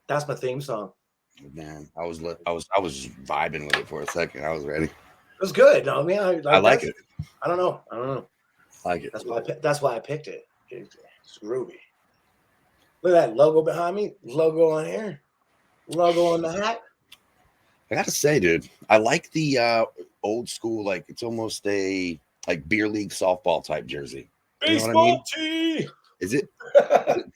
That's my theme song. Man, I was vibing with it for a second. I was ready. It was good. No, I mean, I like it. I don't know. I like it. That's why I picked it. It's groovy. Look at that logo behind me. Logo on here. Logo on the hat. I gotta say, dude, I like the old school, like it's almost a like beer league softball type jersey. You know what I mean? Tee. Is it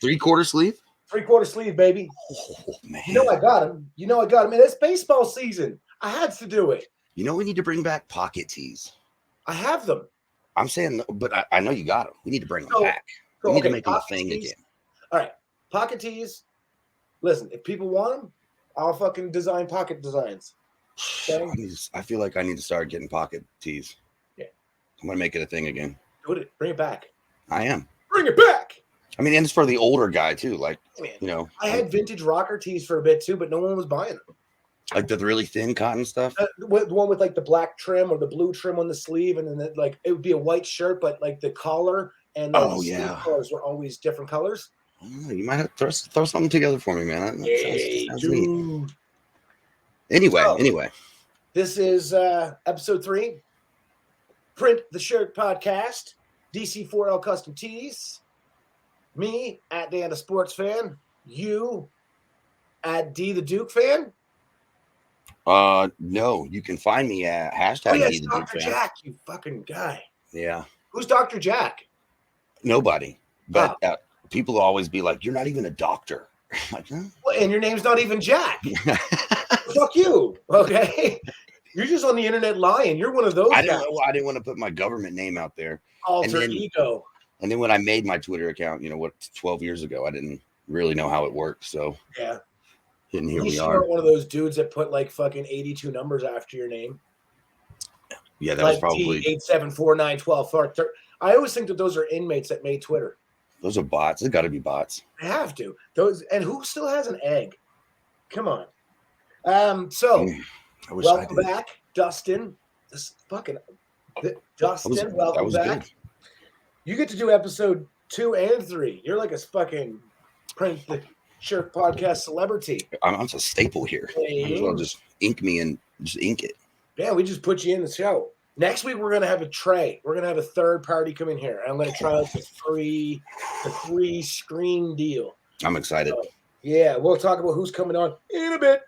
3/4 sleeve? 3/4 sleeve, baby. Oh man. You know I got him. Man, it's baseball season. I had to do it. You know we need to bring back pocket tees. I have them. I'm saying, but I know you got them. We need to bring them back. We need to make them a thing again. All right, pocket tees. Listen, if people want them, I'll fucking design pocket designs. Okay? I feel like I need to start getting pocket tees. Yeah. I'm going to make it a thing again. Do it. Bring it back. I am. Bring it back. I mean, and it's for the older guy, too. Like, you know. I had vintage rocker tees for a bit, too, but no one was buying them. Like the really thin cotton stuff? The one with, like, the black trim or the blue trim on the sleeve, and then, like, it would be a white shirt, but, like, the collar and the sleeve colors were always different colors. Oh, you might have to throw something together for me, man. Sounds neat. Anyway. This is episode 3. Print the Shirt Podcast. DC4L Custom Tees. Me, at Dan the Sports Fan. You, at D the Duke Fan. No, you can find me at hashtag D the Duke Dr. Fan. Jack, you fucking guy. Yeah. Who's Dr. Jack? Nobody. But people will always be like, "You're not even a doctor." I'm like, huh? Well, and your name's not even Jack. Fuck you. Okay. You're just on the internet lying. You're one of those guys. I didn't want to put my government name out there. Alter ego. And then when I made my Twitter account, 12 years ago, I didn't really know how it worked. So yeah. And here we are. One of those dudes that put like fucking 82 numbers after your name. Yeah, that was probably 8749112. I always think that those are inmates that made Twitter. Those are bots. It's got to be bots. They have to. Those, and who still has an egg? Come on. So welcome back, Dustin. Dustin, welcome back. Good. You get to do episode 2 and 3. You're like a fucking Print the Shirt Podcast celebrity. I'm just a staple here. Might as well just ink me and just ink it. Yeah, we just put you in the show. Next week, we're going to have a tray. We're going to have a third party come in here. I'm going to try out the free screen deal. I'm excited. Yeah, we'll talk about who's coming on in a bit.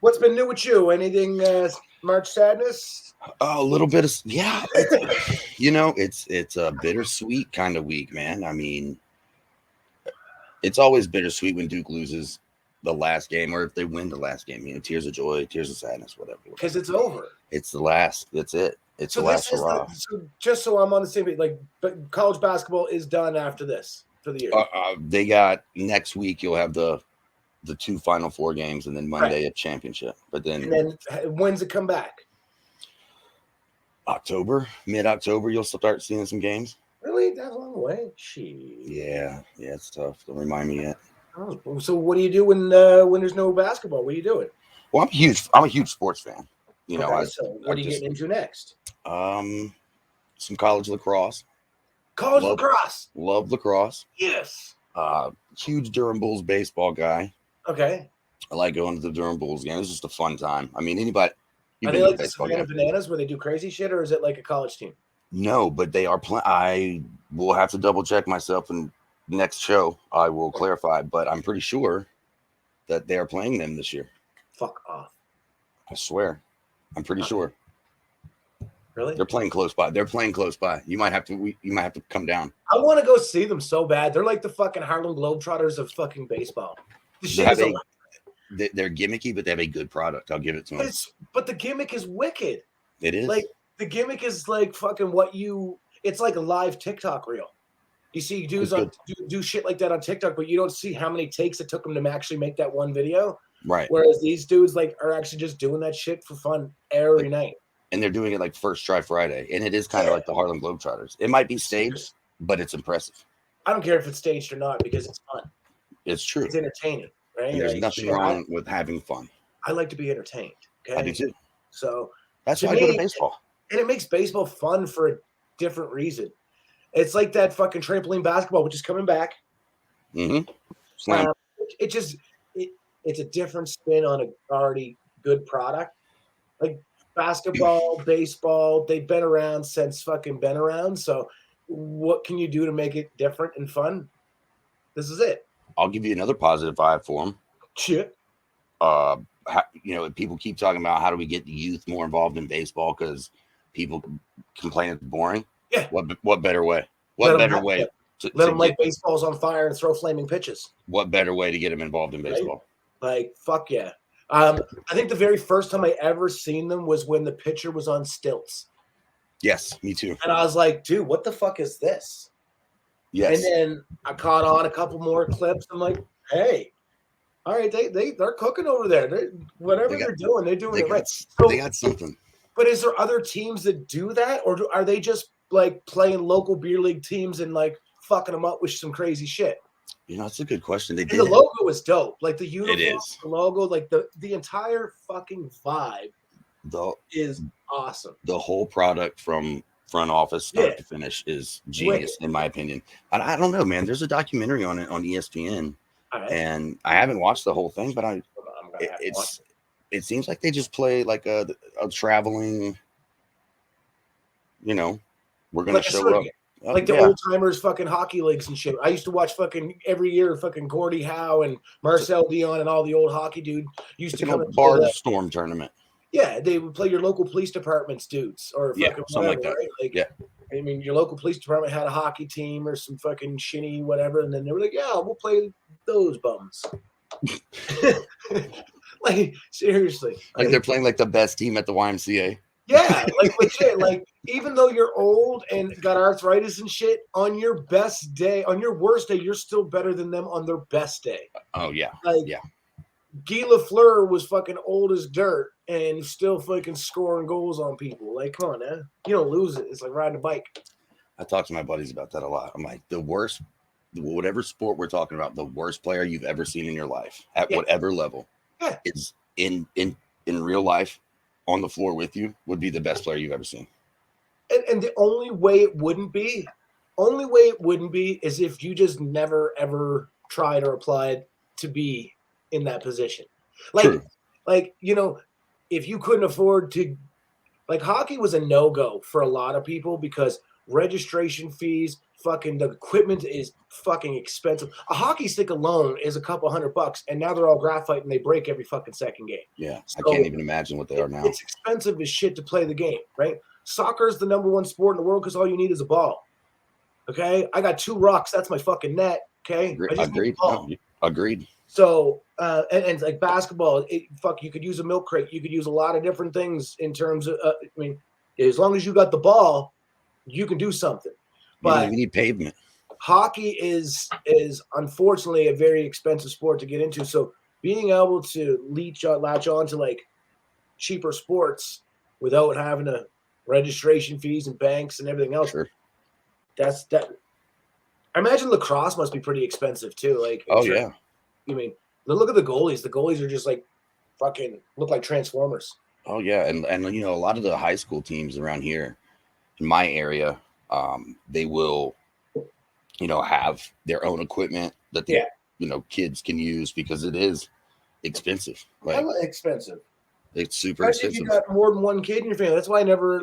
What's been new with you? Anything March Sadness? A little bit of, yeah. It's a bittersweet kind of week, man. I mean, it's always bittersweet when Duke loses the last game, or if they win the last game. Tears of joy, tears of sadness, whatever. Because it's over. It's the last. That's it. It's the last hurrah. Just so I'm on the same page, but college basketball is done after this for the year. They got next week. You'll have the 2 Final Four games, and then Monday a championship. But then when's it come back? Mid-October, you'll start seeing some games. Really, that long away? Shit. Yeah, it's tough. Don't remind me yet. Oh, so what do you do when there's no basketball? What are you doing? Well, I'm a huge sports fan. So what are you getting into next? Some college lacrosse. Lacrosse. Love lacrosse. Yes. Huge Durham Bulls baseball guy. Okay. I like going to the Durham Bulls game. It's just a fun time. I mean, anybody. Are they like the Savannah Bananas where they do crazy shit, or is it like a college team? No, but they are playing. I will have to double check myself, and next show I will clarify. But I'm pretty sure that they are playing them this year. Fuck off! I swear, I'm pretty sure. Really? They're playing close by. You might have to come down. I want to go see them so bad. They're like the fucking Harlem Globetrotters of fucking baseball. They're gimmicky, but they have a good product. I'll give it to them. But the gimmick is wicked. It is. Like the gimmick is like fucking it's like a live TikTok reel. You see dudes do shit like that on TikTok, but you don't see how many takes it took them to actually make that one video. Right. Whereas these dudes are actually just doing that shit for fun every night. And they're doing it like First Try Friday. And it is kind of like the Harlem Globetrotters. It might be staged, but it's impressive. I don't care if it's staged or not because it's fun. It's true. It's entertaining. Right? And there's nothing wrong with having fun. I like to be entertained. Okay? I do too. So that's why I go to baseball. And it makes baseball fun for a different reason. It's like that fucking trampoline basketball, which is coming back. Mm-hmm. it's a different spin on a already good product. Like basketball, baseball, they've been around since fucking been around. So what can you do to make it different and fun? This is it. I'll give you another positive vibe for them. Shit. People keep talking about how do we get the youth more involved in baseball because people complain it's boring. Yeah. What better way? What better way? Let them light baseballs on fire and throw flaming pitches. What better way to get them involved in baseball? Right? Like, fuck yeah. I think the very first time I ever seen them was when the pitcher was on stilts. Yes, me too. And I was like, dude, what the fuck is this? Yes. And then I caught on a couple more clips. I'm like, hey, all right, they're cooking over there. They're doing it right. They got something. But is there other teams that do that, or are they just like playing local beer league teams and like fucking them up with some crazy shit? It's a good question. The logo is dope. Like the uniform, it is. The logo, like the entire fucking vibe is awesome. The whole product from front office start to finish is genius, in my opinion. I don't know, man. There's a documentary on it on ESPN, and I haven't watched the whole thing, but it seems like they just play like a traveling. We're gonna show up. Like the old timers fucking hockey leagues and shit. I used to watch fucking every year fucking Gordie Howe and Marcel Dion and all the old hockey dude used to come Barnstorm tournament. Yeah, they would play your local police department's dudes or fucking something like that. Right? Like, I mean, your local police department had a hockey team or some fucking shinny whatever, and then they were like, "Yeah, we'll play those bums." Like seriously, like they're playing like the best team at the YMCA. Yeah, like legit. Like even though you're old and got arthritis and shit, on your best day, on your worst day, you're still better than them on their best day. Oh yeah, Guy Lafleur was fucking old as dirt and still fucking scoring goals on people. Like, come on, man, you don't lose it. It's like riding a bike. I talk to my buddies about that a lot. I'm like, the worst, whatever sport we're talking about, the worst player you've ever seen in your life at whatever level is in real life. On the floor with you would be the best player you've ever seen. And the only way it wouldn't be is if you just never, ever tried or applied to be in that position. Like, if you couldn't afford to, like hockey was a no-go for a lot of people because registration fees, fucking the equipment is fucking expensive. A hockey stick alone is a couple $100, and now they're all graphite and they break every fucking second game. Yeah, so I can't even imagine what they are now. It's expensive as shit to play the game, right? Soccer is the number one sport in the world because all you need is a ball. Okay, I got 2 rocks. That's my fucking net. Okay, Agreed. So, and like basketball, you could use a milk crate. You could use a lot of different things in terms of. As long as you got the ball, you can do something. But you need pavement. Hockey is unfortunately a very expensive sport to get into. So being able to latch on to like cheaper sports without having to registration fees and banks and everything else. Sure. That's that. I imagine lacrosse must be pretty expensive too. Like, yeah. I mean, look at the goalies. The goalies are just like fucking look like Transformers. Oh yeah, and a lot of the high school teams around here in my area, they will, have their own equipment that the kids can use because it is expensive. Like, expensive. It's super Especially expensive. If you got more than one kid in your family. That's why I never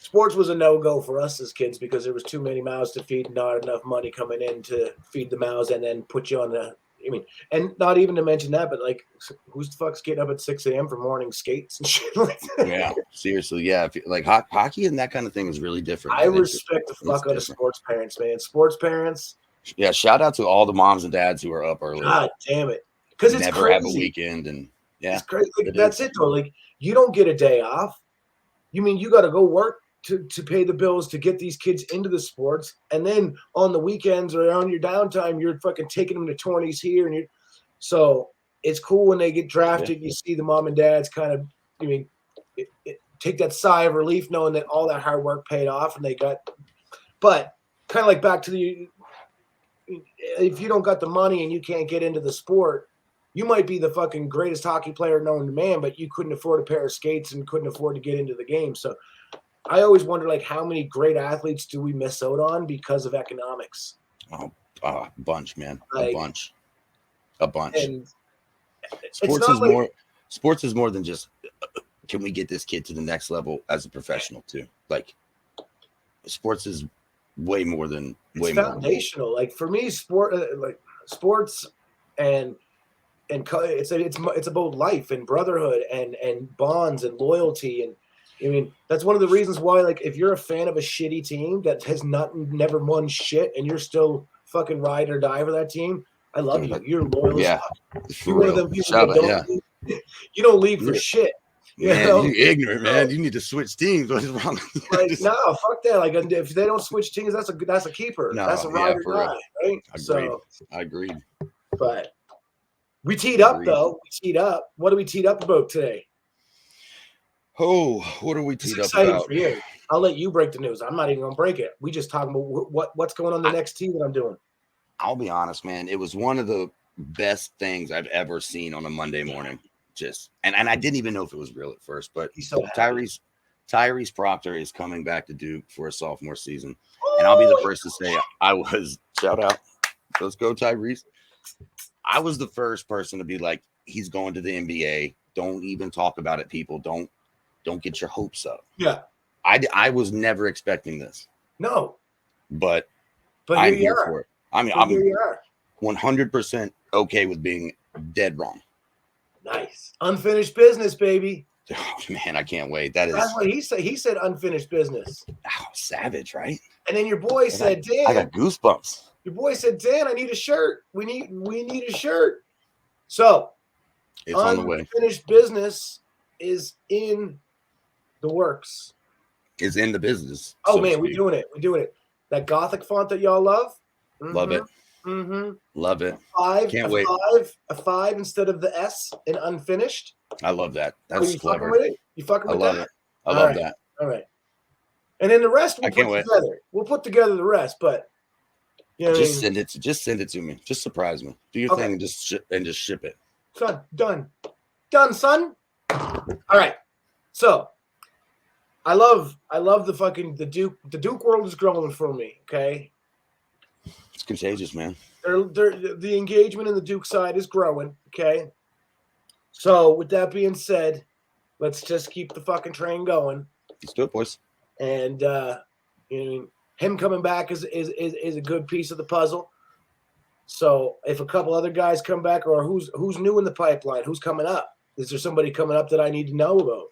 sports was a no-go for us as kids because there was too many mouths to feed and not enough money coming in to feed the mouths and then put you on and not even to mention that, but like, who's the fuck's getting up at 6 a.m. for morning skates and shit like that? Yeah, seriously, yeah. Like hockey and that kind of thing is really different. I respect the fuck out of sports parents, man. Sports parents. Yeah, shout out to all the moms and dads who are up early. God damn it, because it's never crazy. Have a weekend, and it's crazy. Like, that's it though. Like you don't get a day off. You got to go work to pay the bills to get these kids into the sports, and then on the weekends or on your downtime, you're fucking taking them to 20s here, and so it's cool when they get drafted. Yeah. You see the mom and dads kind of, take that sigh of relief knowing that all that hard work paid off, and they got. But kind of like back to if you don't got the money and you can't get into the sport, you might be the fucking greatest hockey player known to man, but you couldn't afford a pair of skates and couldn't afford to get into the game. So I always wonder, like, how many great athletes do we miss out on because of economics? Oh, A bunch, man. Like, A bunch. And Sports is more. Sports is more than just. Can we get this kid to the next level as a professional too? Like, sports is way more than it's foundational. Like for me, sports and it's about life and brotherhood and bonds and loyalty. And I mean, that's one of the reasons why, like, if you're a fan of a shitty team that has never won shit and you're still fucking ride or die for that team, I love you. You're loyal as fuck. You're one of them people that you don't leave for shit. Man, you ignorant, man. You need to switch teams. What is wrong? Like, no, fuck that. Like, if they don't switch teams, that's a keeper. No, that's a ride or die, right? I agreed. But we teed up, though. We teed up. What do we teed up about today? Oh, what are we teed up exciting about? For you. I'll let you break the news. I'm not even going to break it. We just talking about what's going on the next tee that I'm doing. I'll be honest, man. It was one of the best things I've ever seen on a Monday morning. And I didn't even know if it was real at first, but Tyrese Proctor is coming back to Duke for a sophomore season. And I'll be the first to say shout out. Let's go, Tyrese. I was the first person to be like, he's going to the NBA. Don't even talk about it, people. Don't get your hopes up. Yeah. I was never expecting this. No. But I'm here for it. I mean, I'm 100% okay with being dead wrong. Nice. Unfinished business, baby. Oh, man, I can't wait. That's what he said. He said unfinished business. Oh, savage, right? And then your boy said, Dan. I got goosebumps. Your boy said, Dan, I need a shirt. We need a shirt. So it's on the way. Unfinished business is in the works. Is in the business. Oh, man, we're doing it. We're doing it. That Gothic font that y'all love. Mm-hmm. Love it. Mm-hmm. Love it. Can't wait. A 5 instead of the S in unfinished. I love that. That's clever. Fucking with it? You fucking with that? It. I love that. All right. And then the rest we'll put together. We'll put together the rest, but you know send it to me. Just surprise me. Do your thing and just ship it. Son, done, son. All right. So I love the Duke. The Duke world is growing for me. Okay. It's contagious, man. The engagement in the Duke side is growing. Okay. So with that being said, let's just keep the fucking train going. Let's do it, boys. And him coming back is a good piece of the puzzle. So if a couple other guys come back, or who's new in the pipeline, who's coming up? Is there somebody coming up that I need to know about?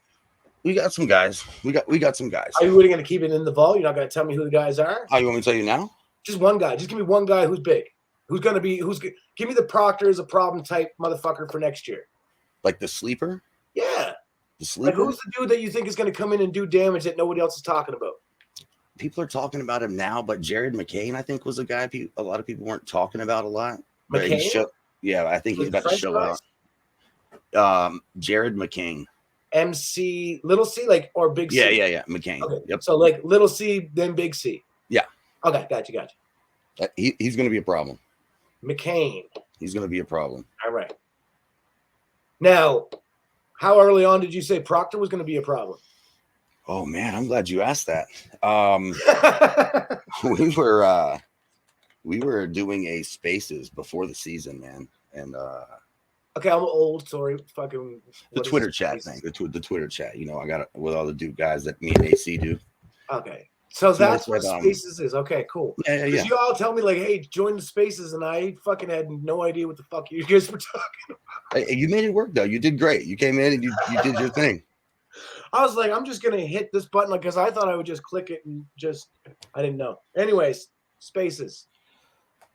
We got some guys. We got some guys. Are you really going to keep it in the vault? You're not going to tell me who the guys are? Oh, you want me to tell you now? Just one guy. Just give me one guy who's big. Give me the Proctor is a problem type motherfucker for next year. Like the sleeper? Yeah. The sleeper? Like who's the dude that you think is going to come in and do damage that nobody else is talking about? People are talking about him now, but Jared McCain, I think, was a guy a lot of people weren't talking about a lot. McCain? I think he's about to show out. Jared McCain. MC, little C, like, or big C? Yeah. McCain. Okay. Yep. So like little C, then big C. Yeah. Okay, gotcha. He's going to be a problem. McCain. He's going to be a problem. All right. Now, how early on did you say Proctor was going to be a problem? Oh man, I'm glad you asked that. We were doing a Spaces before the season, man, and okay, I'm old. Sorry, fucking the Twitter chat thing. The Twitter chat. You know, I got it with all the Duke guys that me and AC do. Okay, so that's what Spaces is. Okay, cool. Yeah. You all tell me like, hey, join the Spaces, and I fucking had no idea what the fuck you guys were talking about. Hey, you made it work though. You did great. You came in and you did your thing. I was like, I'm just gonna hit this button, like, because I thought I would just click it and I didn't know. Anyways, Spaces.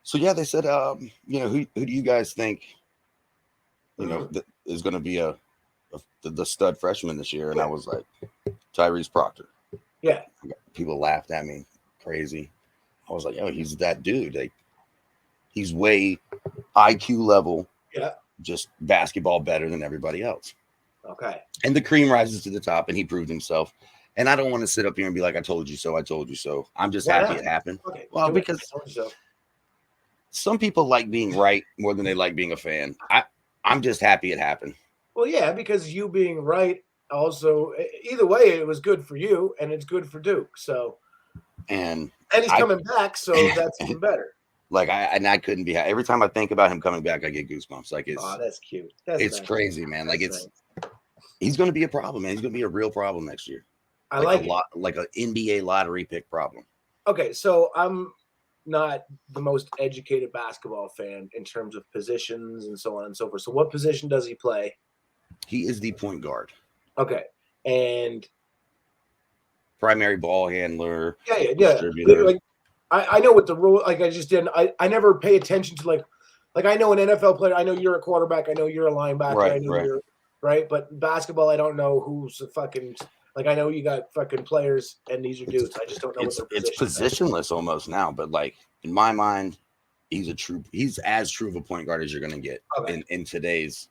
So yeah, they said, who do you guys think, is going to be the stud freshman this year? And I was like, Tyrese Proctor. Yeah. People laughed at me, crazy. I was like, he's that dude. Like, he's way IQ level. Yeah. Just basketball better than everybody else. Okay. And the cream rises to the top, and he proved himself. And I don't want to sit up here and be like, I told you so. I'm just happy it happened. Okay. Well, because some people like being right more than they like being a fan. I'm just happy it happened. Well, yeah, because you being right also, either way, it was good for you, and it's good for Duke. So, and he's coming back, so that's even better. Like I couldn't be. Every time I think about him coming back, I get goosebumps. Like that's cute. That's it's nice. crazy, man. Like That's nice. he's going to be a problem, man. He's going to be a real problem next year. I like like an NBA lottery pick problem. Okay, so I'm not the most educated basketball fan in terms of positions and so on and so forth. So what position does he play? He is the point guard. Okay, and primary ball handler. Yeah. Distributor. Like I know what the rule. Like I just didn't. I never pay attention to like I know an NFL player. I know you're a quarterback. I know you're a linebacker. Right, I know right. you're right. But basketball, I don't know who's the fucking. Like I know you got fucking players, and these are dudes. I just don't know what their position. It's positionless almost now, but like in my mind, he's as true of a point guard as you're going to get in today's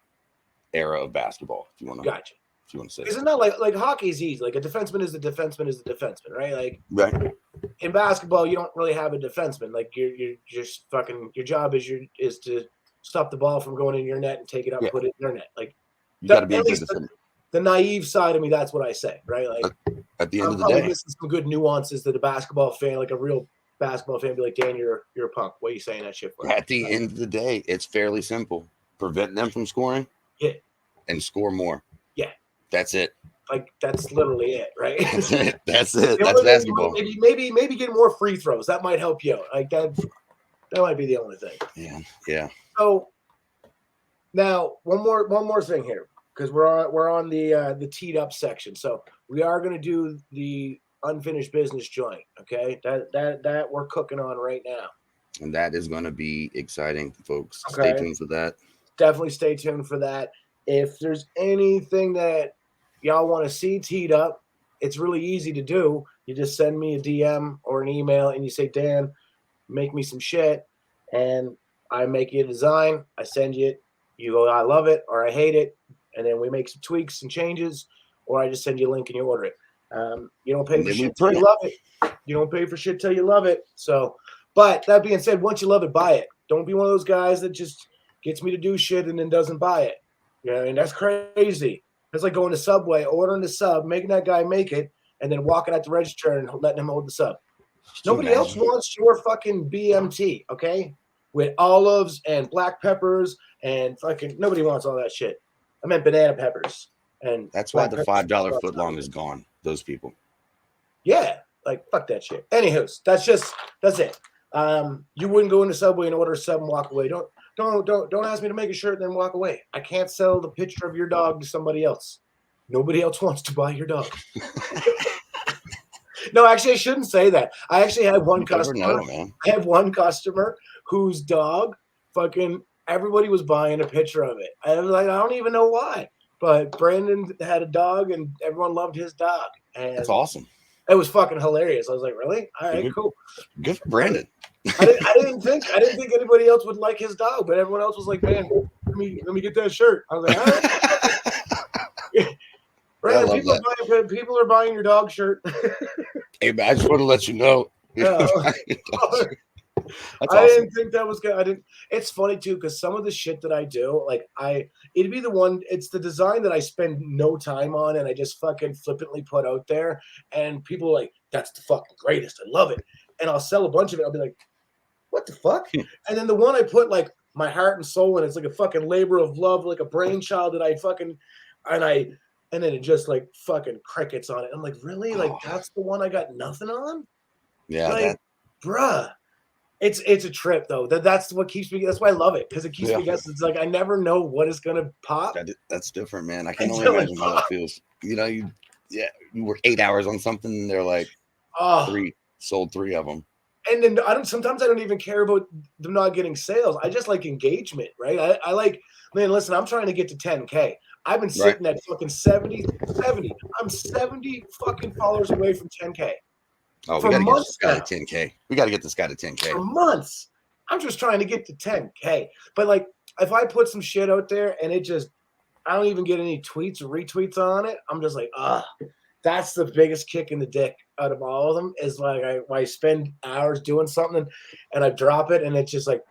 era of basketball. If you want to, gotcha. If you want to say, because it's not like hockey's easy. Like a defenseman is a defenseman is a defenseman, right? Like right. In basketball, you don't really have a defenseman. Like you're just fucking. Your job is to stop the ball from going in your net and take it up, put it in your net. Like you got to be a good defender. The naive side of me, that's what I say, right? Like at the end I'm of the day, missing some good nuances that a basketball fan, like a real basketball fan, be like, Dan, you're a punk. What are you saying that shit for? At the end of the day, it's fairly simple. Prevent them from scoring, and score more. Yeah, that's it. Like that's literally it, right? That's it. That's basketball. Maybe get more free throws. That might help you out. Like that might be the only thing. Yeah. So now one more thing here. Because we're on the teed up section, so we are going to do the unfinished business joint. Okay, that we're cooking on right now, and that is going to be exciting, folks. Okay. Stay tuned for that. Definitely stay tuned for that. If there's anything that y'all want to see teed up, it's really easy to do. You just send me a DM or an email, and you say, Dan, make me some shit, and I make you a design. I send you it. You go, I love it, or I hate it. And then we make some tweaks and changes, or I just send you a link and you order it. You don't pay for shit till you love it. You don't pay for shit till you love it. So, but that being said, once you love it, buy it. Don't be one of those guys that just gets me to do shit and then doesn't buy it. You know what I mean? That's crazy. It's like going to Subway, ordering the sub, making that guy make it, and then walking at the register and letting him hold the sub. Nobody else wants your fucking BMT, okay? With olives and black peppers and fucking nobody wants all that shit. I meant banana peppers. And that's why the $5 footlong is gone. Those people. Yeah, like fuck that shit. Anywho, that's it. You wouldn't go into Subway and order a sub and walk away. Don't ask me to make a shirt and then walk away. I can't sell the picture of your dog to somebody else. Nobody else wants to buy your dog. No, actually, I shouldn't say that. I actually had one customer. I have one customer whose dog fucking everybody was buying a picture of it. I was like, I don't even know why. But Brandon had a dog and everyone loved his dog. And that's awesome. It was fucking hilarious. I was like, really? All right, cool. Good for Brandon. I didn't think anybody else would like his dog, but everyone else was like, man, let me get that shirt. I was like, all right. Brandon, people are buying your dog shirt. Hey, man, I just want to let you know. I didn't think that was good. It's funny too, because some of the shit that I do, like it'd be the one, it's the design that I spend no time on and I just fucking flippantly put out there. And people are like, that's the fucking greatest. I love it. And I'll sell a bunch of it. I'll be like, what the fuck? And then the one I put like my heart and soul in, it's like a fucking labor of love, like a brainchild that I fucking, and then it just like fucking crickets on it. I'm like, really? Like that's the one I got nothing on? Yeah. Like, bruh. It's a trip though. That's what keeps me. That's why I love it, because it keeps me guessing. It's like I never know what is gonna pop. That's different, man. I can only imagine how that feels. You know, you work 8 hours on something, and they're like, sold 3 of them. And then sometimes I don't even care about them not getting sales. I just like engagement, right? I like, man. Listen, I'm trying to get to 10K. I've been sitting at fucking 70. I'm 70 fucking followers away from 10K. Oh, we got to get this guy to 10K. We got to get this guy to 10K. For months. I'm just trying to get to 10K. But like, if I put some shit out there and I don't even get any tweets or retweets on it, I'm just like, that's the biggest kick in the dick out of all of them. Is like I spend hours doing something and I drop it and it's just like,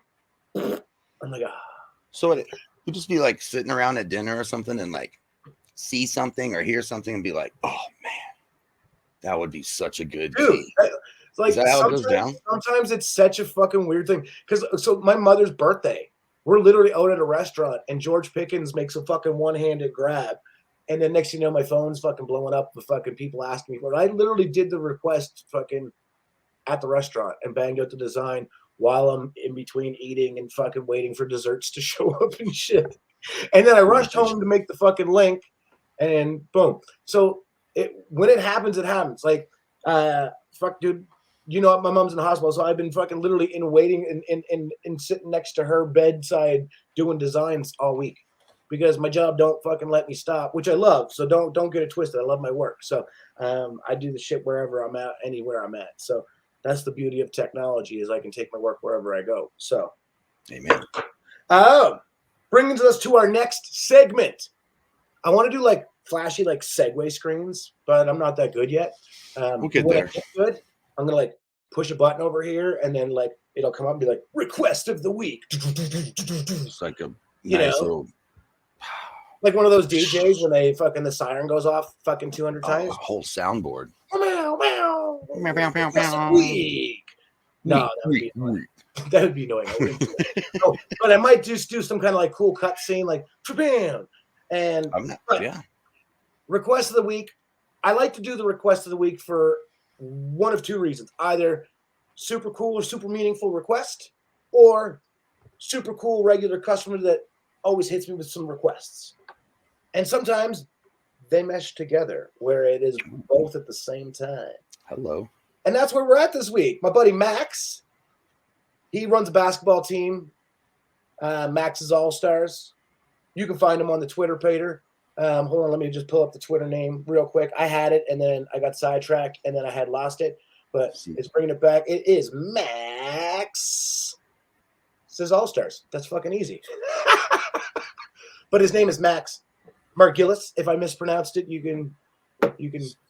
I'm like, So you just be like sitting around at dinner or something and like see something or hear something and be like, oh man. That would be such a good dude. It's like Is that how it goes down? sometimes it's such a fucking weird thing. Because so my mother's birthday, we're literally out at a restaurant, and George Pickens makes a fucking one-handed grab, and then next thing you know, my phone's fucking blowing up with fucking people asking me for it. I literally did the request fucking at the restaurant and banged out the design while I'm in between eating and fucking waiting for desserts to show up and shit. And then I rushed home to make the fucking link, and boom. So when it happens, it happens. Like, fuck, dude. You know, my mom's in the hospital, so I've been fucking literally in waiting and sitting next to her bedside doing designs all week because my job don't fucking let me stop, which I love. So don't get it twisted. I love my work. So I do the shit wherever I'm at, anywhere I'm at. So that's the beauty of technology is I can take my work wherever I go. So, amen. Bringing us to our next segment. I want to do like flashy like segue screens, but I'm not that good yet. We'll get there. Good. I'm gonna like push a button over here, and then like it'll come up and be like request of the week. It's like a nice little, like one of those DJs when they fucking the siren goes off fucking 200 times. A whole soundboard. Meow, meow. Meow, meow, meow, meow. Week. No, that would be annoying. No, but I might just do some kind of like cool cut scene, like bam. And request of the week. I like to do the request of the week for one of two reasons: either super cool or super meaningful request, or super cool regular customer that always hits me with some requests. And sometimes they mesh together where it is both at the same time. Hello. And that's where we're at this week. My buddy Max, he runs a basketball team. Max's All-Stars. You can find him on the Twitter pager. Hold on, let me just pull up the Twitter name real quick. I had it, and then I got sidetracked, and then I had lost it. But it's bringing it back. It is Max. It says All-Stars. That's fucking easy. But his name is Max Margillis. If I mispronounced it, you can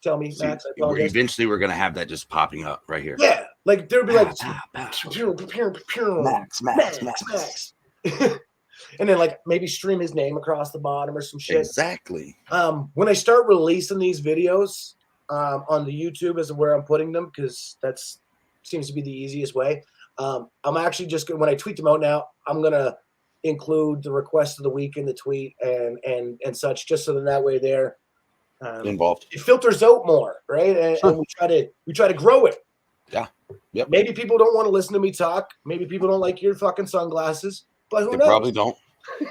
tell me, Max. I apologize. Eventually, we're gonna have that just popping up right here. Yeah, like there'd be like Max. And then like maybe stream his name across the bottom or some shit. Exactly. When I start releasing these videos on the YouTube is where I'm putting them because that's seems to be the easiest way. I'm actually just when I tweet them out now, I'm gonna include the request of the week in the tweet and such, just so that way they're involved. It filters out more, right? And we try to grow it. Yeah. Yep. Maybe people don't want to listen to me talk. Maybe people don't like your fucking sunglasses. But who knows? Probably don't.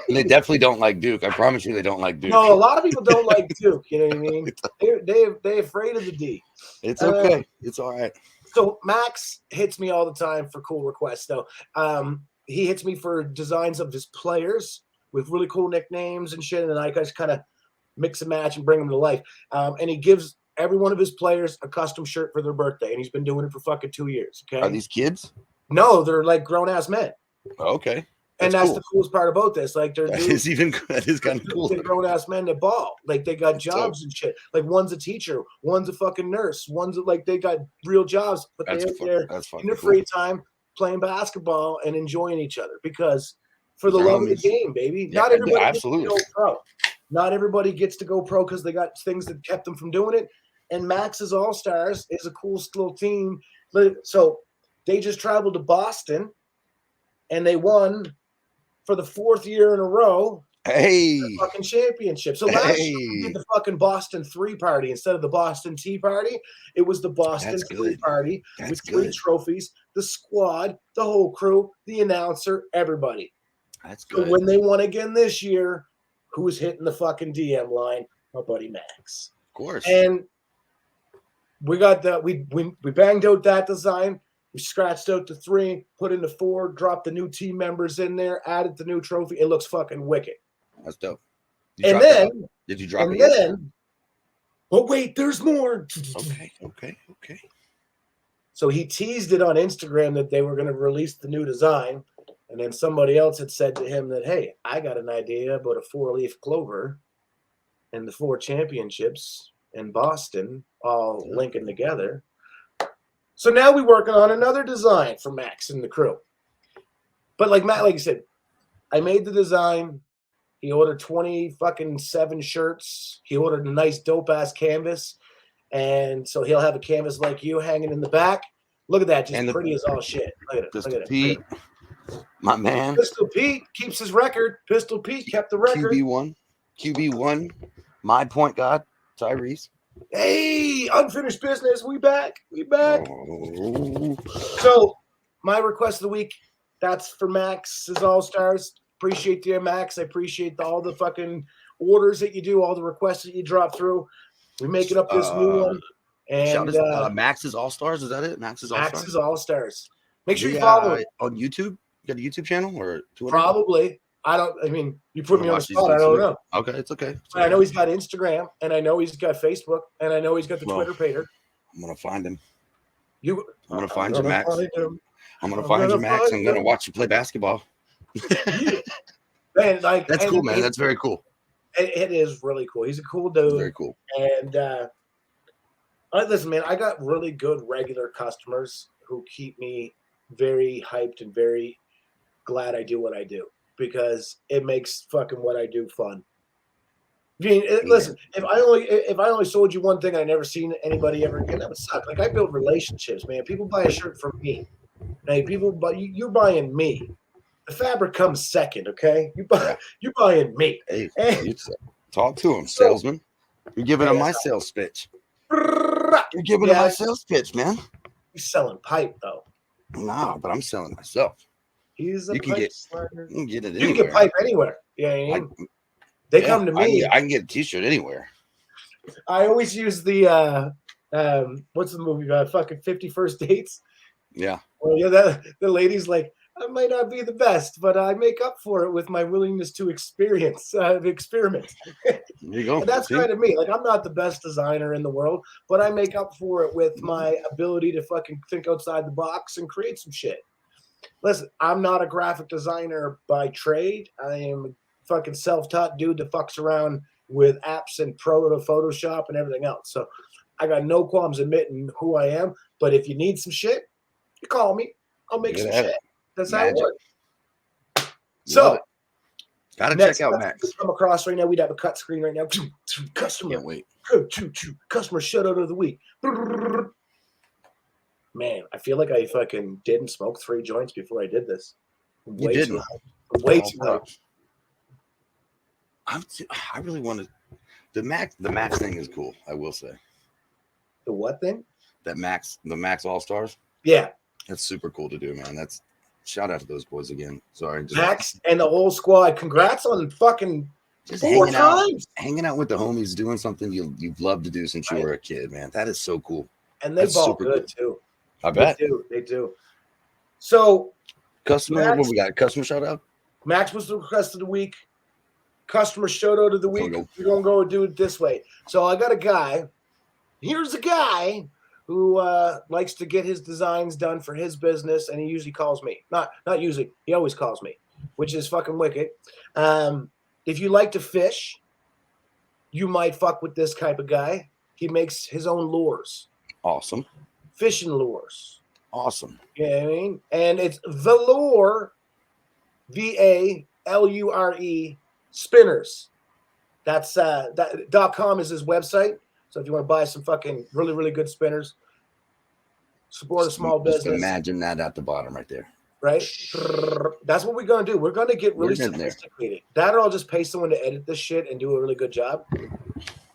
And they definitely don't like Duke. I promise you, they don't like Duke. No, a lot of people don't like Duke. You know what I mean? They're afraid of the D. It's okay. It's all right. So Max hits me all the time for cool requests, though. He hits me for designs of his players with really cool nicknames and shit, and then I just kind of mix and match and bring them to life. And he gives every one of his players a custom shirt for their birthday, and he's been doing it for fucking 2 years. Okay? Are these kids? No, they're like grown ass men. Okay. And that's the coolest part about this. Like that is kind of cool. They're grown ass men that ball. Like they got jobs and shit. Like one's a teacher, one's a fucking nurse, one's like they got real jobs, but they're there in their free time playing basketball and enjoying each other because for the love of the game, baby. Yeah, not everybody absolutely gets to go pro. Not everybody gets to go pro because they got things that kept them from doing it. And Max's All-Stars is a cool little team. So they just traveled to Boston and they won for the 4th year in a row. The fucking championship. So last year we did the fucking Boston 3 party instead of the Boston Tea party. It was the Boston 3 party with 3 trophies, the squad, the whole crew, the announcer, everybody. That's good. So when they won again this year, who's hitting the fucking DM line? My buddy Max. Of course. And we got that. We banged out that design. We scratched out the 3, put in the 4, dropped the new team members in there, added the new trophy. It looks fucking wicked. That's dope. Did you drop it? And then, oh wait, there's more. Okay. So he teased it on Instagram that they were going to release the new design, and then somebody else had said to him that, hey, I got an idea about a 4-leaf clover and the 4 championships in Boston all linking together. So now we're working on another design for Max and the crew. But like Matt, like you said, I made the design. He ordered 27 shirts. He ordered a nice dope ass canvas. And so he'll have a canvas like you hanging in the back Look at that, just And the- pretty as all shit. Look at it. Pistol Look at Pete, it. my man. Pistol Pete keeps his record. Pistol Pete kept the record. QB1, my point guard, Tyrese. Hey, Unfinished Business. We back. Oh. So, my request of the week, that's for Max's All-Stars. Appreciate you, Max. I appreciate all the fucking orders that you do, all the requests that you drop through. We're making up this new one. And Max's All-Stars, is that it? Max's All-Stars. Make sure you follow him. On YouTube. You got a YouTube channel or Twitter? Probably. You put me on the spot. I don't know. Okay, it's okay. I know he's got Instagram, and I know he's got Facebook, and I know he's got the Twitter page. I'm gonna find him. I'm gonna find you, Max. I'm gonna find you, Max. I'm gonna watch you play basketball. Man, that's cool, man. That's very cool. It is really cool. He's a cool dude. Very cool. And listen, man, I got really good regular customers who keep me very hyped and very glad I do what I do, because it makes fucking what I do fun. I mean, listen, if I only sold you one thing and I never seen anybody ever again, that would suck. Like, I build relationships, man. People buy a shirt from me. Hey, you're buying me. The fabric comes second, okay? You're buying me. Hey, talk to him, salesman. You're giving him my sales pitch. You're giving him my sales pitch, man. He's selling pipe, though. No, but I'm selling myself. He's a pipe slider. You can get it anywhere. You can get pipe anywhere. Yeah, they come to me. I can get a T-shirt anywhere. I always use the what's the movie about? Fucking 50 First Dates. Yeah. Well, yeah, the lady's like, I might not be the best, but I make up for it with my willingness to experiment. There you go. And that's kind of me. Like, I'm not the best designer in the world, but I make up for it with my ability to fucking think outside the box and create some shit. Listen, I'm not a graphic designer by trade. I am a fucking self-taught dude that fucks around with apps and Photoshop and everything else. So I got no qualms admitting who I am. But if you need some shit, you call me. I'll make some shit. That's how it works. So, gotta check out Max. Come across right now. We'd have a cut screen right now. Customer. Can't wait. Customer shout out of the week. Man, I feel like I fucking didn't smoke 3 joints before I did this. You didn't. Way too much. I really want to. The Max thing is cool. I will say. The what thing? The Max All-Stars. Yeah. That's super cool to do, man. That's shout out to those boys again. Sorry, Max and the whole squad. Congrats on fucking just 4 times. Hanging out with the homies, doing something you've loved to do since you were a kid, man. That is so cool. And they ball good too. I bet they do. So, customer, Max, what we got? Customer shout out. Max was the request of the week. Customer shout out of the week. We're gonna go do it this way. So I got a guy. Here's a guy who likes to get his designs done for his business, and he usually calls me. Not usually. He always calls me, which is fucking wicked. If you like to fish, you might fuck with this type of guy. He makes his own lures. Awesome. Fishing lures. Awesome. You know what I mean? And it's Valure, VALURE spinners. That's .com is his website. So if you want to buy some fucking really, really good spinners, support a small business. Just imagine that at the bottom right there. Right? That's what we're going to do. We're going to get really sophisticated. That or I'll just pay someone to edit this shit and do a really good job. You know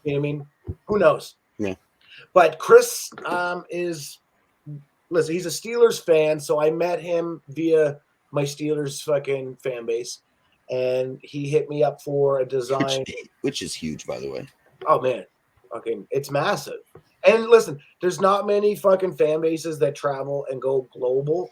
what I mean? Who knows? Yeah. But Chris he's a Steelers fan, so I met him via my Steelers fucking fan base, and he hit me up for a design. Which is huge, by the way. Oh, man. Okay, it's massive. And listen, there's not many fucking fan bases that travel and go global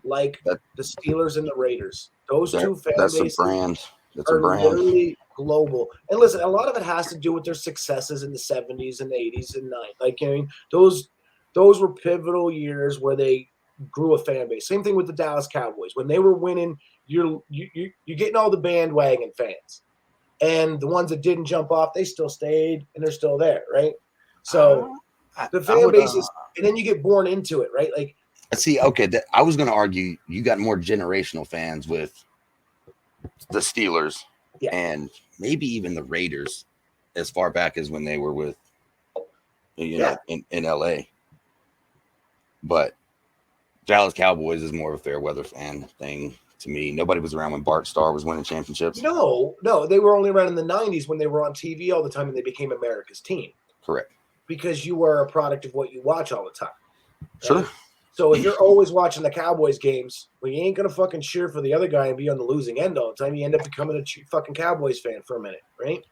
like the Steelers and the Raiders. Those two fan bases are literally global. And listen, a lot of it has to do with their successes in the 70s and the 80s and 90s. Like, I mean, those were pivotal years where they grew a fan base. Same thing with the Dallas Cowboys. When they were winning, you're getting all the bandwagon fans. And the ones that didn't jump off, they still stayed and they're still there, right? So the fan bases, and then you get born into it, right? Like, see, okay, I was going to argue you got more generational fans with the Steelers and maybe even the Raiders as far back as when they were with, you know, in LA. But Dallas Cowboys is more of a fair weather fan thing to me. Nobody was around when Bart Starr was winning championships. No, they were only around in the 90s when they were on TV all the time and they became America's team. Correct. Because you are a product of what you watch all the time. Right? Sure. So if you're always watching the Cowboys games, well, you ain't going to fucking cheer for the other guy and be on the losing end all the time. You end up becoming a fucking Cowboys fan for a minute, right?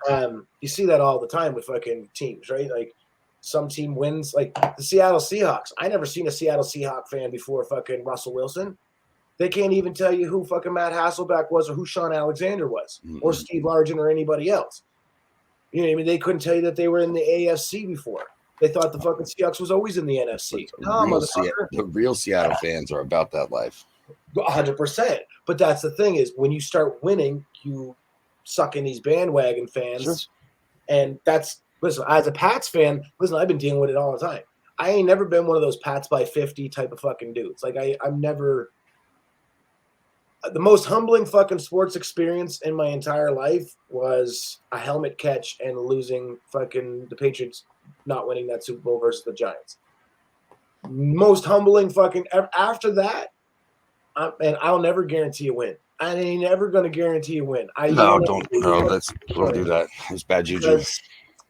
You see that all the time with fucking teams, right? Like some team wins, like the Seattle Seahawks. I never seen a Seattle Seahawk fan before fucking Russell Wilson. They can't even tell you who fucking Matt Hasselbeck was or who Sean Alexander was or Steve Largent or anybody else. You know what I mean? They couldn't tell you that they were in the AFC before. They thought the fucking Seahawks was always in the NFC. The real Seattle fans are about that life. 100%. But that's the thing is when you start winning, you suck in these bandwagon fans. Sure. And that's, listen, as a Pats fan, listen, I've been dealing with it all the time. I ain't never been one of those Pats by 50 type of fucking dudes. Like I'm never – the most humbling fucking sports experience in my entire life was a helmet catch and losing fucking the Patriots not winning that Super Bowl versus the Giants. Most humbling fucking after that, and I'll never guarantee a win. I ain't never going to guarantee a win. Don't do that. It's bad juju.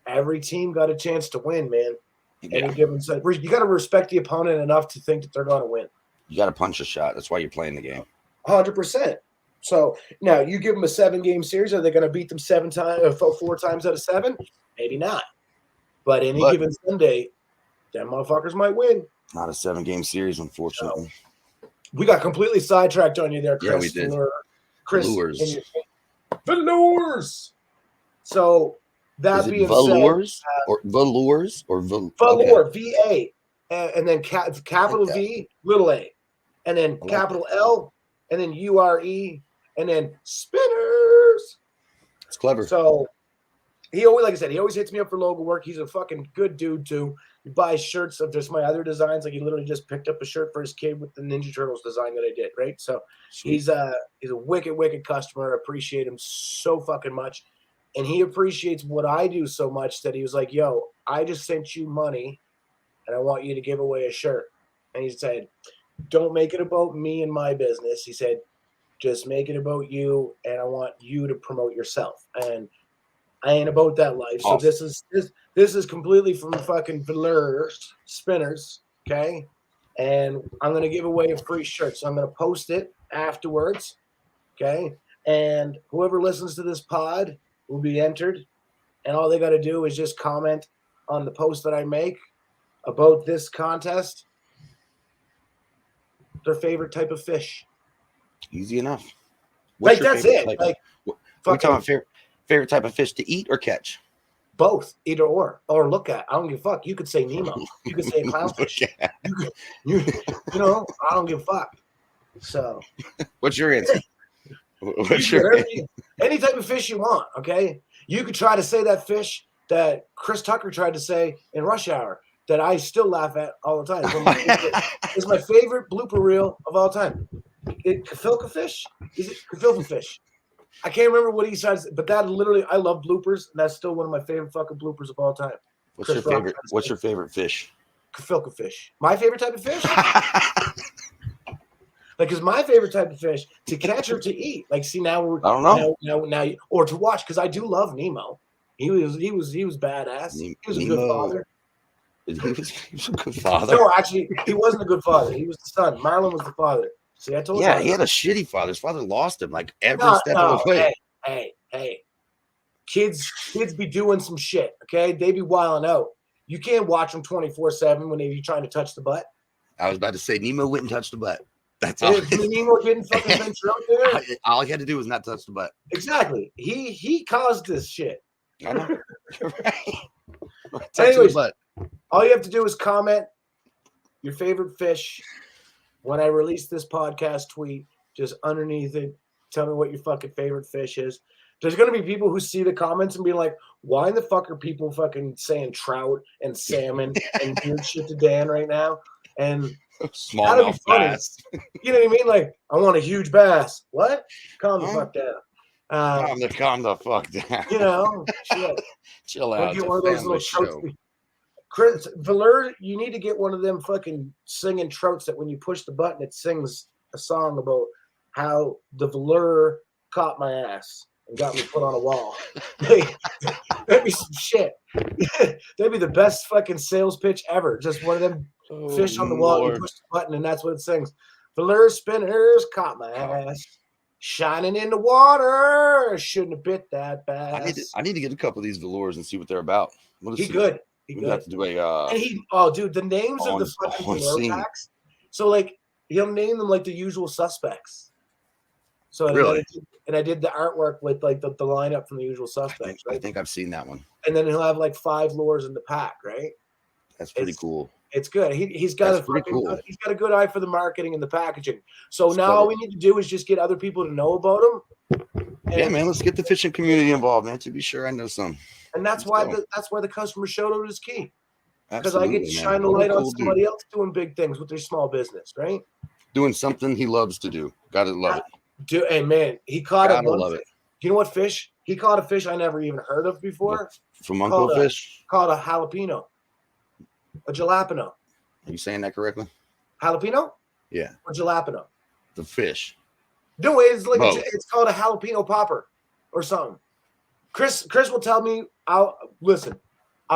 Every team got a chance to win, man. Yeah. Any given set. You got to respect the opponent enough to think that they're going to win. You got to punch a shot. That's why you're playing the game. 100%. So now you give them a 7-game series. Are they going to beat them 4 times out of 7? Maybe not. But given Sunday, them motherfuckers might win. Not a 7-game series, unfortunately. So, we got completely sidetracked on you there, Chris. Yeah, we did. Velours. Velours. So that being Velours? said, or Velours or Velour, V-A, and then capital V, little a, and then capital L, and then U-R-E, and then Spinners. It's clever. So he always, like I said, he always hits me up for logo work. He's a fucking good dude too. He buys shirts of just my other designs. Like he literally just picked up a shirt for his kid with the Ninja Turtles design that I did, right? So he's a wicked customer. I appreciate him so fucking much. And he appreciates what I do so much that he was like, yo, I just sent you money and I want you to give away a shirt. And he said, don't make it about me and my business. He said, just make it about you and I want you to promote yourself. And I ain't about that life. So awesome. This is completely from fucking Velours Spinners, okay? And I'm going to give away a free shirt. So I'm going to post it afterwards, okay? And whoever listens to this pod will be entered. And all they got to do is just comment on the post that I make about this contest, their favorite type of fish. Easy enough. What's that's it. Like, we're talking favorite type of fish to eat or catch? Both, either or look at. I don't give a fuck. You could say Nemo. You could say clownfish. You know, I don't give a fuck. So, what's your answer? Any type of fish you want, okay? You could try to say that fish that Chris Tucker tried to say in Rush Hour that I still laugh at all the time. It's my favorite blooper reel of all time. Kafilka fish? Is it Kafilka fish? I can't remember what he said, but that literally, I love bloopers, and that's still one of my favorite fucking bloopers of all time. What's your favorite fish? Kafilka fish. My favorite type of fish? Like, is my favorite type of fish to catch or to eat? Like, see, now we're I don't know. Now or to watch, because I do love Nemo. He was badass. He was a good father. He was a good father. No, actually, he wasn't a good father. He was the son. Marlon was the father. See, I told you. Yeah, he had a shitty father. His father lost him like every step of the way. Hey. Kids be doing some shit, okay? They be wilding out. You can't watch them 24/7 when they be trying to touch the butt. I was about to say, Nemo wouldn't touch the butt. That's all. Nemo didn't fucking venture out there. All he had to do was not touch the butt. Exactly. He caused this shit. I know. You're right. Anyways, all you have to do is comment your favorite fish. When I release this podcast tweet, just underneath it, tell me what your fucking favorite fish is. There's going to be people who see the comments and be like, why in the fuck are people fucking saying trout and salmon and weird shit to Dan right now? And smallmouth bass. You know what I mean? Like, I want a huge bass. What? Calm the fuck down. Calm the fuck down. You know, shit. Chill out. Get one of those little trout. Chris Valeur, you need to get one of them fucking singing troutes that when you push the button, it sings a song about how the Valeur caught my ass and got me put on a wall. That'd be some shit. That'd be the best fucking sales pitch ever. Just one of them fish on the wall, you push the button, and that's what it sings. Valeur spinners caught my ass. Shining in the water. Shouldn't have bit that bass. I need to get a couple of these velours and see what they're about. He good. We have to do a. And dude, the names of the fucking velour packs. So like he'll name them like the usual suspects. So really, and I did the artwork with like the lineup from the usual suspects. I think I've seen that one. And then he'll have like 5 lures in the pack, right? That's pretty cool. It's good. He's got he's got a good eye for the marketing and the packaging. So now all we need to do is just get other people to know about him. Yeah, man. Let's get the fishing community involved, man. To be sure, I know some. And that's why the customer shout out is key. Because I get to shine the light on somebody else doing big things with their small business, right? Doing something he loves to do. Gotta love it. Hey man, he caught a love it. You know what fish? He caught a fish I never even heard of before. From Uncle Fish? Called a jalapeno. A jalapeno. Are you saying that correctly? Jalapeno? Yeah. Or jalapeno? The fish. No, it's like it's called a jalapeno popper or something. Chris will tell me. I'll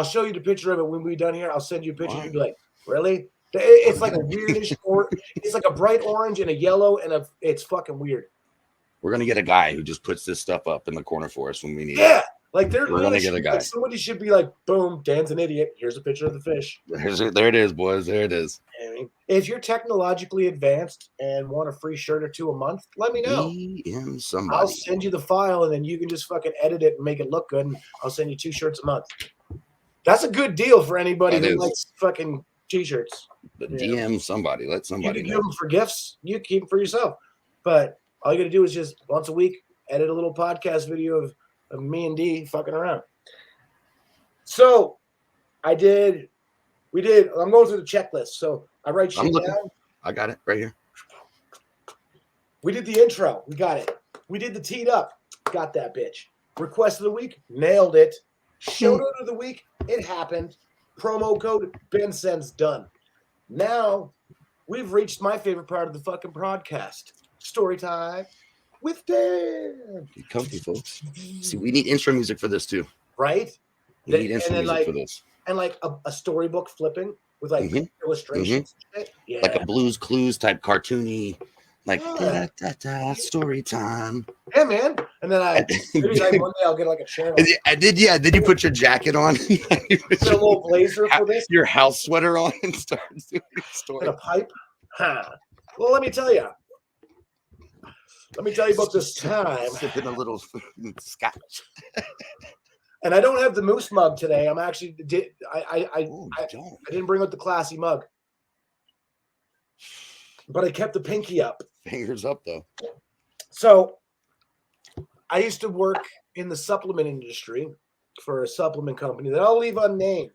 show you the picture of it when we're done here. I'll send you a picture. You'll be like, really? It's like a weirdish, it's like a bright orange and a yellow, and it's fucking weird. We're gonna get a guy who just puts this stuff up in the corner for us when we need it. Yeah, like we're gonna get a guy. Like somebody should be like, boom, Dan's an idiot. Here's a picture of the fish. There it is, boys. There it is. I mean, if you're technologically advanced and want a free shirt or 2 a month, let me know. DM somebody. I'll send you the file, and then you can just fucking edit it and make it look good. And I'll send you 2 shirts a month. That's a good deal for anybody who likes fucking t-shirts. But DM somebody. Let somebody you can know. give them for gifts. You keep them for yourself. But all you got to do is just once a week edit a little podcast video of me and D fucking around. So we did. I'm going through the checklist. So I write shit down. I got it right here. We did the intro. We got it. We did the teed up. Got that bitch. Request of the week. Nailed it. Shout out of the week. It happened. Promo code BenSense done. Now we've reached my favorite part of the fucking podcast. Story time with Dan. Get comfy, folks. See, we need intro music for this too. Right? We need intro music for this. And like a storybook flipping with like illustrations. Yeah. Like a Blue's Clues type cartoony, like story time. Yeah, man. And then maybe like one day I'll get like a channel. Did you put your jacket on? You put a little blazer for this? Your house sweater on and start doing your story. And a pipe? Huh. Well, let me tell you. About this time. Sipping a little scotch. And I don't have the moose mug today. I'm actually I didn't bring out the classy mug. But I kept the pinky up. Fingers up though. So I used to work in the supplement industry for a supplement company that I'll leave unnamed.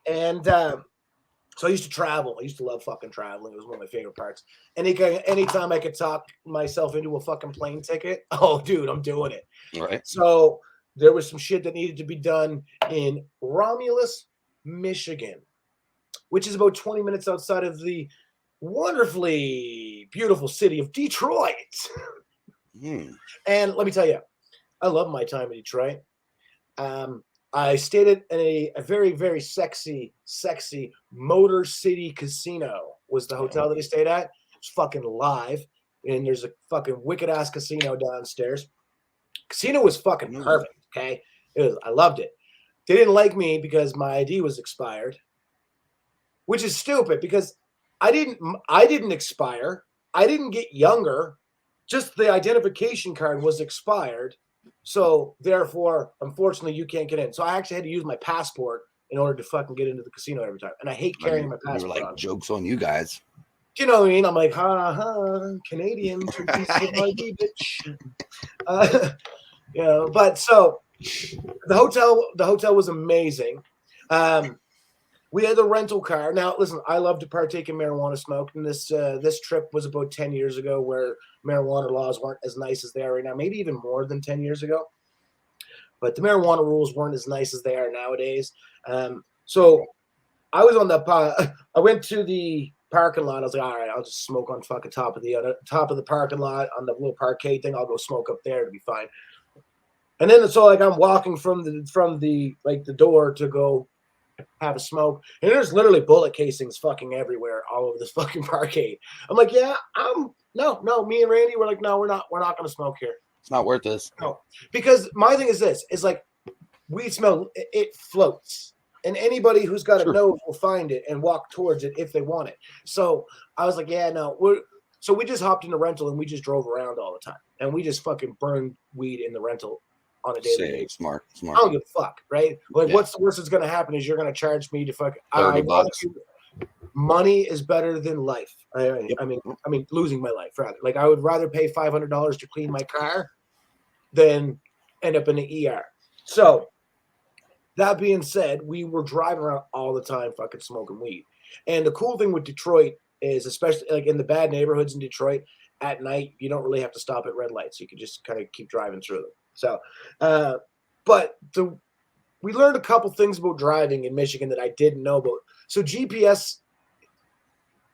And so I used to travel. I used to love fucking traveling. It was one of my favorite parts. Anytime I could talk myself into a fucking plane ticket, oh, dude, I'm doing it. All right. So there was some shit that needed to be done in Romulus, Michigan, which is about 20 minutes outside of the wonderfully beautiful city of Detroit. And let me tell you, I love my time in Detroit. I stayed at a very, very sexy Motor City Casino was the hotel that I stayed at. It's fucking live. And there's a fucking wicked ass casino downstairs. Casino was fucking perfect. Okay. I loved it. They didn't like me because my ID was expired, which is stupid because I didn't expire. I didn't get younger. Just the identification card was expired. So therefore, unfortunately, you can't get in. So I actually had to use my passport in order to fucking get into the casino every time. And I hate carrying my passport. You were like, joke's on you guys. You know what I mean? I'm like, Canadian, ID, bitch. But so the hotel was amazing. We had the rental car. Now, listen, I love to partake in marijuana smoke, and this trip was about 10 years ago where marijuana laws weren't as nice as they are right now, maybe even more than 10 years ago. But the marijuana rules weren't as nice as they are nowadays. So I was on the I went to the parking lot. I was like, all right, I'll just smoke on fucking top of the parking lot on the little parquet thing. I'll go smoke up there to be fine. And then so like I'm walking from the like the door to go have a smoke, and there's literally bullet casings fucking everywhere all over this fucking parquet. I'm like, yeah, no, me and Randy were like, no, we're not gonna smoke here. It's not worth this. No, because my thing is this: is like weed smell, it floats. And anybody who's got a nose will find it and walk towards it if they want it. So I was like, yeah, no. So we just hopped in the rental and we just drove around all the time. And we just fucking burned weed in the rental on a daily basis. Smart. I don't give a fuck, right? Like, what's the worst that's going to happen is you're going to charge me to fucking $30. Money is better than life. I mean, losing my life, rather. Like, I would rather pay $500 to clean my car than end up in the ER. So, that being said, we were driving around all the time fucking smoking weed. And the cool thing with Detroit is, especially like in the bad neighborhoods in Detroit, at night, you don't really have to stop at red lights. You can just kind of keep driving through them. So, we learned a couple things about driving in Michigan that I didn't know about. So GPS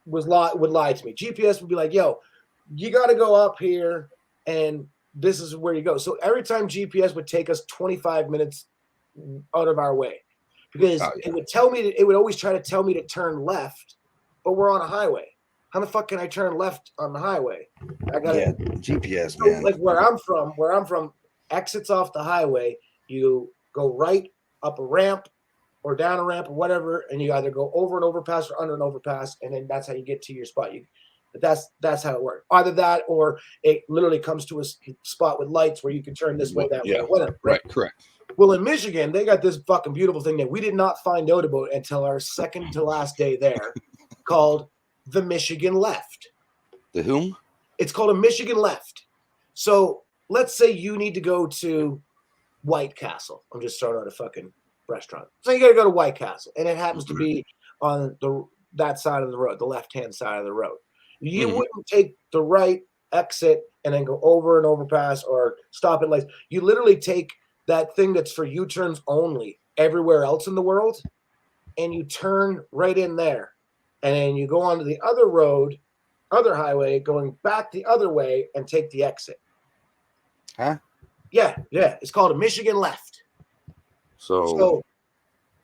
would lie to me. GPS would be like, yo, you got to go up here and this is where you go. So every time GPS would take us 25 minutes out of our way, because it would tell me it would always try to tell me to turn left, but we're on a highway. How the fuck can I turn left on the highway? I got GPS, so, man. Like where I'm from, exits off the highway, you go right up a ramp or down a ramp or whatever, and you either go over an overpass or under an overpass, and then that's how you get to your spot. That's how it works. Either that or it literally comes to a spot with lights where you can turn this way, that way, whatever. Right, correct. Well, in Michigan, they got this fucking beautiful thing that we did not find out about until our second to last day there, called the Michigan Left. The whom? It's called a Michigan Left. So let's say you need to go to White Castle. I'm just throwing out a fucking restaurant. So you got to go to White Castle, and it happens to be on that side of the road, the left-hand side of the road. You wouldn't take the right exit and then go over an overpass or stop at lights. You literally take that thing that's for U-turns only everywhere else in the world, and you turn right in there. And then you go onto the other road, other highway, going back the other way and take the exit. Huh? Yeah. It's called a Michigan Left. So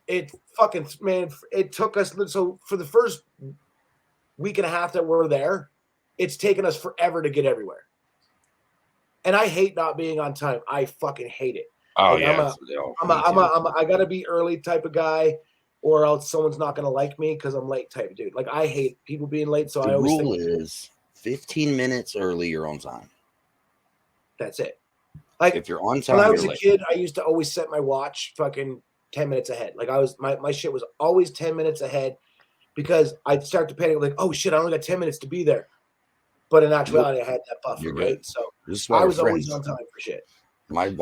it fucking, man, it took us, so for the first week and a half that we're there, it's taken us forever to get everywhere. And I hate not being on time. I fucking hate it. Oh, like, yeah. I gotta be early type of guy, or else someone's not gonna like me because I'm late type of dude. Like, I hate people being late. So the I always rule is 15 minutes early, you're on time. That's it. Like, if you're on time, when I was a kid, I used to always set my watch fucking 10 minutes ahead. Like, I was my shit was always 10 minutes ahead, because I'd start to panic, like, oh shit, I only got 10 minutes to be there. But in actuality, I had that buffer, right? So I was always on time for shit. My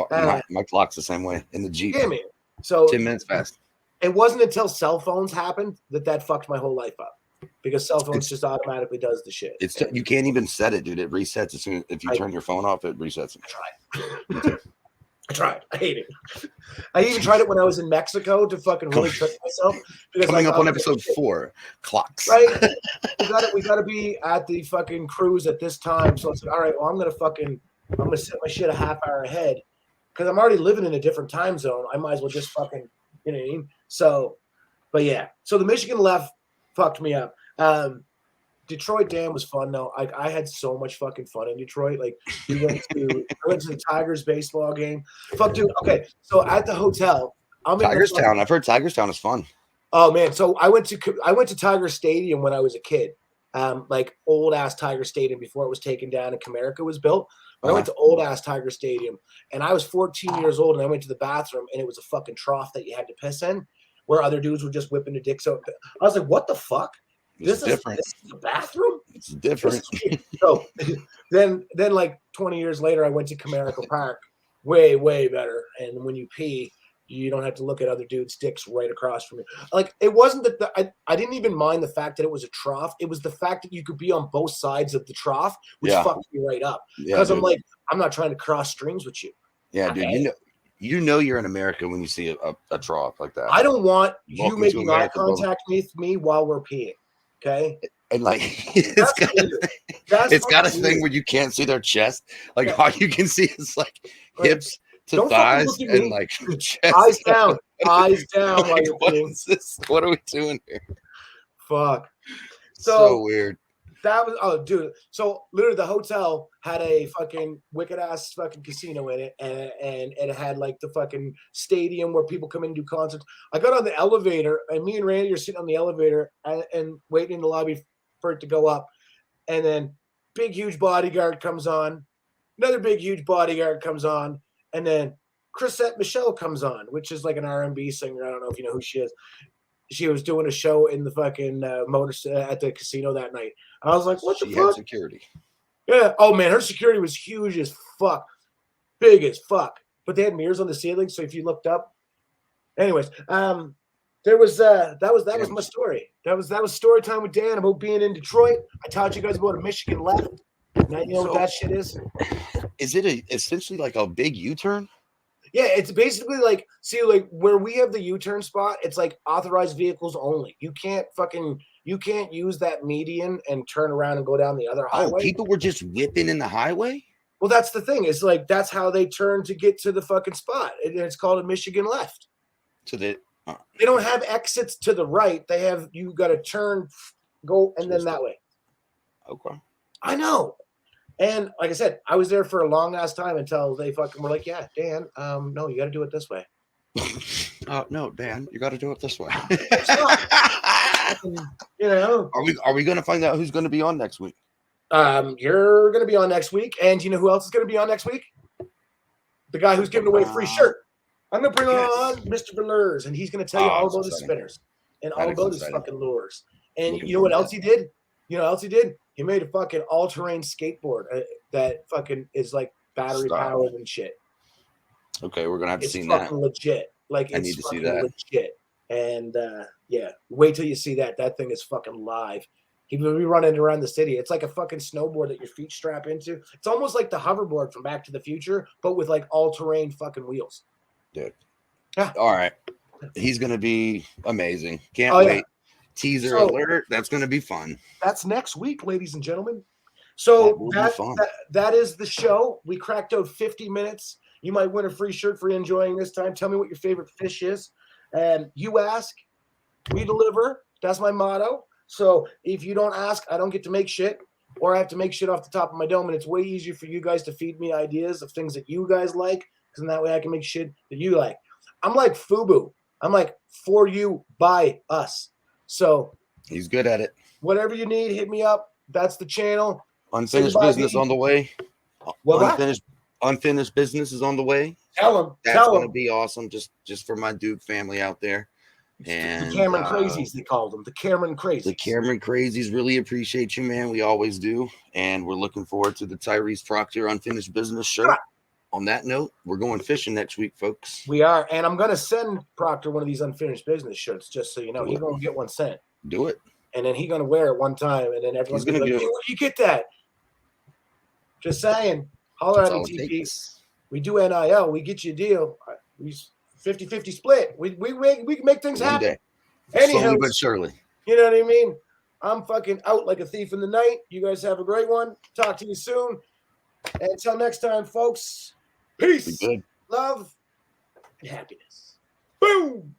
clock's the same way in the Jeep. Yeah, man. So 10 minutes fast. It wasn't until cell phones happened that fucked my whole life up, because cell phones just automatically does the shit. You can't even set it, dude. It resets as soon if you turn your phone off. It resets. I tried. I hate it. I even tried it when I was in Mexico to fucking really trick myself. Coming up on episode 4, clocks. Right? we gotta be at the fucking cruise at this time. So it's like, all right, well, I'm gonna set my shit a half hour ahead, because I'm already living in a different time zone. I might as well just fucking, you know what I mean? So, but yeah. So the Michigan Left fucked me up. Detroit Dam was fun though. I had so much fucking fun in Detroit. Like, I went to the Tigers baseball game. Fuck, dude. Okay, so at the hotel, Tigers Town. I've heard Tigers Town is fun. Oh man, so I went to Tiger Stadium when I was a kid. Like old ass Tiger Stadium before it was taken down and Comerica was built. But I went to old ass Tiger Stadium, and I was 14 years old, and I went to the bathroom, and it was a fucking trough that you had to piss in, where other dudes were just whipping their dicks out. I was like, what the fuck? This is different. This is the bathroom? It's different. So then like 20 years later, I went to Comerica Park. Way, way better. And when you pee, you don't have to look at other dudes' dicks right across from you. Like, it wasn't that I didn't even mind the fact that it was a trough. It was the fact that you could be on both sides of the trough, which fucked me right up. Because I'm like, I'm not trying to cross streams with you. Yeah, dude. You know you're in America when you see a trough like that. I don't want you Welcome to making eye America, brother. contact with me while we're peeing. Okay, And like that's weird. That's it's got a fucking thing weird. where you can't see their chest. Like Yeah. all you can see is like hips to Don't fucking thighs look at and me. like chest. Eyes down. Eyes down while Like, you're what peeing. is this? What are we doing here? Fuck. So weird. That was dude. So literally the hotel had a fucking wicked ass fucking casino in it, and it had like the fucking stadium where people come in and do concerts. I got on the elevator, and me and Randy are sitting on the elevator and waiting in the lobby for it to go up, and then big huge bodyguard comes on, another big huge bodyguard comes on, and then Chrisette Michelle comes on, which is like an R&B singer. I don't know if you know who she is. She was doing a show in the fucking at the casino that night. I was like, what the She fuck? had security. Yeah. Oh, man, her security was huge as fuck. Big as fuck. But they had mirrors on the ceiling, so if you looked up. Anyways, there was that was my story. That was story time with Dan about being in Detroit. I taught you guys about a Michigan left. Now you know what that shit is? Is it essentially like a big U-turn? Yeah, it's basically like, see, like where we have the U-turn spot, it's like authorized vehicles only. You can't use that median and turn around and go down the other highway. Oh, people were just whipping in the highway? Well, that's the thing. It's like that's how they turn to get to the fucking spot. It's called a Michigan left. They don't have exits to the right. They have, you got to turn, go, and then that way. Okay. I know. And like I said, I was there for a long ass time until they fucking were like, yeah, Dan, no, you got to do it this way. No, Dan, you got to do it this way. You know, are we going to find out who's going to be on next week? You're going to be on next week, and you know who else is going to be on next week? The guy who's giving away a free shirt. I'm going to bring on Mr. Bellers, and he's going to tell you all about his spinners and all about his fucking lures. And you know what else he did? You know what else he did? He made a fucking all-terrain skateboard that fucking is like battery powered and shit. Okay, we're gonna have to see that. It's fucking legit. Like I need to see that. Legit. And yeah, wait till you see that. That thing is fucking live. He will be running around the city. It's like a fucking snowboard that your feet strap into. It's almost like the hoverboard from Back to the Future, but with like all-terrain fucking wheels. Dude. Yeah. All right. He's gonna be amazing. Can't wait. Yeah. Teaser alert. That's going to be fun. That's next week, ladies and gentlemen. So that is the show. We cracked out 50 minutes. You might win a free shirt for enjoying this time. Tell me what your favorite fish is. And you ask, we deliver. That's my motto. So if you don't ask, I don't get to make shit, or I have to make shit off the top of my dome. And it's way easier for you guys to feed me ideas of things that you guys like, because in that way I can make shit that you like. I'm like FUBU. I'm like for you, by us. So he's good at it. Whatever you need, hit me up. That's the channel. Unfinished business on the way. Unfinished business is on the way. Tell him. That's going to be awesome. Just for my Duke family out there. And the Cameron Crazies, they called them. The Cameron Crazies. The Cameron Crazies really appreciate you, man. We always do. And we're looking forward to the Tyrese Proctor Unfinished Business show. On that note, we're going fishing next week, folks. We are. And I'm going to send Proctor one of these Unfinished Business shirts, just so you know. He's going to get one sent. Do it. And then he's going to wear it one time, and then everyone's going to be like, hey, where do you get that? Just saying. Holler at me, TP. We do NIL. We get you a deal. We 50-50 split. We can make things happen. Anyhow, slowly but surely. You know what I mean? I'm fucking out like a thief in the night. You guys have a great one. Talk to you soon. And until next time, folks, peace, love, and happiness. Boom!